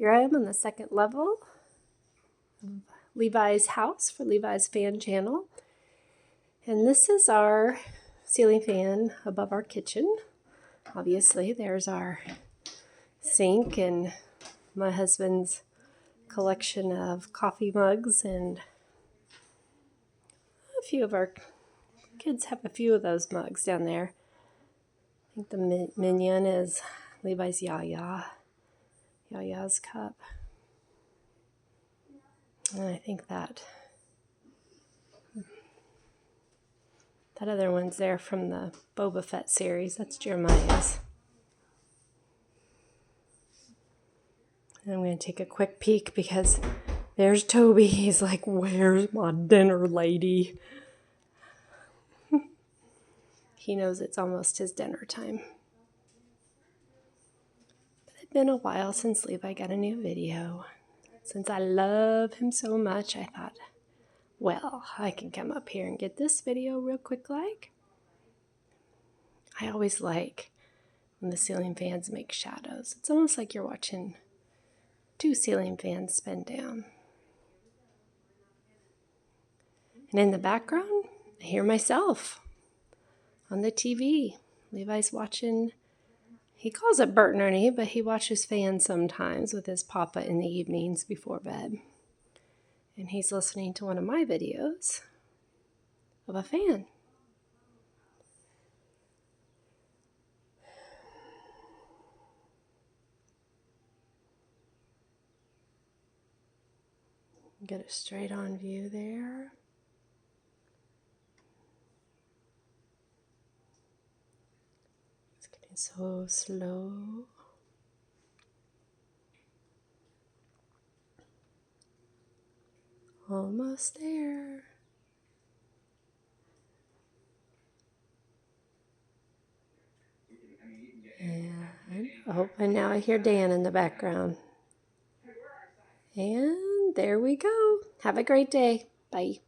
Here I am on the second level of Levi's house for Levi's fan channel. And this is our ceiling fan above our kitchen. Obviously, there's our sink and my husband's collection of coffee mugs, and a few of our kids have a few of those mugs down there. I think the minion is Levi's Yaya's cup. And I think that other one's there from the Boba Fett series. That's Jeremiah's. And I'm going to take a quick peek because there's Toby. He's like, "Where's my dinner, lady?" He knows it's almost his dinner time. But it's been a while since Levi got a new video. Since I love him so much, I thought, well, I can come up here and get this video real quick like. I always like when the ceiling fans make shadows. It's almost like you're watching two ceiling fans spin down. And in the background, I hear myself on the TV. Levi's watching, he calls it Bert and Ernie, but he watches fans sometimes with his papa in the evenings before bed. And he's listening to one of my videos of a fan. Get a straight on view there. It's getting so slow. Almost there. And now I hear Dan in the background. And there we go. Have a great day. Bye.